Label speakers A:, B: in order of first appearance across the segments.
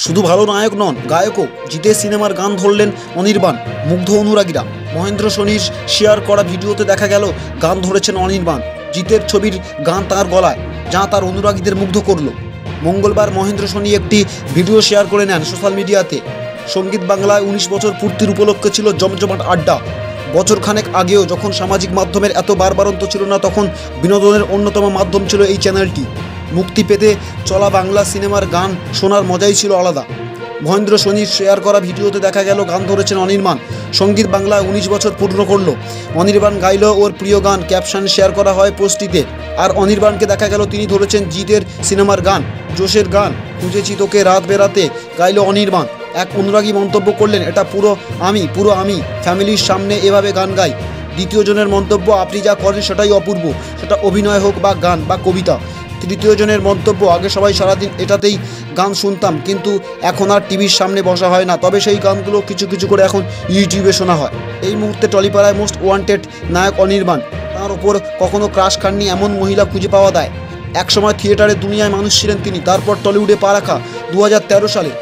A: শুধু ভালো নায়ক নন, গায়কও। জিতের সিনেমার গান ধরলেন অনির্বাণ। মুগ্ধ অনুরাগীরা। মহেন্দ্র সোনির শেয়ার করা ভিডিওতে দেখা গেল গান ধরেছেন অনির্বাণ। জিতের ছবির গান তাঁর গলায়, যা তার অনুরাগীদের মুগ্ধ করল। মঙ্গলবার মহেন্দ্র সোনি একটি ভিডিও শেয়ার করে নেন সোশ্যাল মিডিয়াতে। সঙ্গীত বাংলায় 19 বছর পূর্তির উপলক্ষে ছিল জমজমাট আড্ডা। বছরখানেক আগেও যখন সামাজিক মাধ্যমের এত বারবারন্ত ছিল না, তখন বিনোদনের অন্যতম মাধ্যম ছিল এই চ্যানেলটি। মুক্তি পেতে চলা বাংলা সিনেমার গান শোনার মজাই ছিল আলাদা। মহেন্দ্র সোনির শেয়ার করা ভিডিওতে দেখা গেল গান ধরেছেন অনির্বাণ। সঙ্গীত বাংলায় 19 বছর পূর্ণ করল। অনির্বাণ গাইল ওর প্রিয় গান, ক্যাপশন শেয়ার করা হয় পোস্টটিতে। আর অনির্বাণকে দেখা গেল তিনি ধরেছেন জিতের সিনেমার গান, জোশের গান। খুঁজেছি তোকে রাত বেরাতে গাইল অনির্বাণ। এক অনুরাগী মন্তব্য করলেন, এটা পুরো আমি ফ্যামিলির সামনে এভাবে গান গাই। দ্বিতীয় জনের মন্তব্য, আপনি যা করেন সেটাই অপূর্ব, সেটা অভিনয় হোক বা গান বা কবিতা। তৃতীয় জনের মন্তব্য, আগে সবাই সারাদিন এটাতেই গান শুনতাম, কিন্তু এখন আর টিভির সামনে বসা হয় না, তবে সেই গানগুলো কিছু কিছু করে এখন ইউটিউবে শোনা হয়। এই মুহূর্তে টলিপাড়ায় মোস্ট ওয়ান্টেড নায়ক অনির্বাণ। তার ওপর কখনো ক্রাশ খাননি এমন মহিলা খুঁজে পাওয়া যায়। একসময় থিয়েটারের দুনিয়ায় মানুষ ছিলেন তিনি, তারপর টলিউডে পা রাখা 2013 সালে।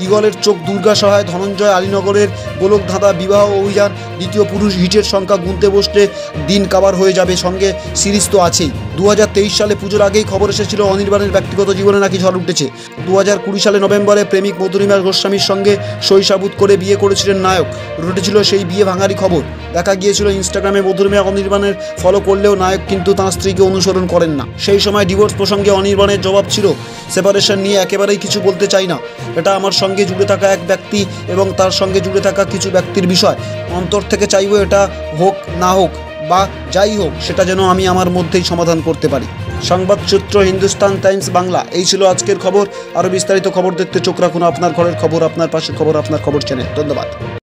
A: ঈগলের চোখ, দুর্গা সহায়, ধনঞ্জয়, আলীনগরের গোলকধাঁধা, বিবাহ অভিযান, দ্বিতীয় পুরুষ হিটের সংখ্যা গুনতে বসলে দিন কাবার হয়ে যাবে, সঙ্গে সিরিজ তো আছেই। 2023 সালে পুজোর আগেই খবর এসেছিল অনির্বাণের ব্যক্তিগত জীবনে নাকি ঝড় উঠেছে। 2020 সালে নভেম্বরে প্রেমিক মধুরিমা গোস্বামীর সঙ্গে শৈশাবুত করে বিয়ে করেছিলেন নায়ক। রটেছিল সেই বিয়ে ভাঙারই খবর। দেখা গিয়েছিল ইনস্টাগ্রামে মধুরিমা অনির্বাণের ফলো করলেও নায়ক কিন্তু তাঁর স্ত্রীকে অনুসরণ করেন না। সেই সময় ডিভোর্স প্রসঙ্গে অনির্বাণের জবাব ছিল, সেপারেশন নিয়ে একেবারেই কিছু বলতে চাই না। এটা আমার সঙ্গে জুড়ে থাকা এক ব্যক্তি এবং তার সঙ্গে জুড়ে থাকা কিছু ব্যক্তির বিষয়। অন্তর থেকে চাইবো এটা হোক না হোক বা যাই হোক, সেটা যেন আমি আমার মধ্যেই সমাধান করতে পারি। সংবাদ সূত্র হিন্দুস্তান টাইমস বাংলা। এই ছিল আজকের খবর। আরও বিস্তারিত খবর দেখতে চোখ রাখুন আপনার ঘরের খবর, আপনার পাশের খবর, আপনার খবর চ্যানেল। ধন্যবাদ।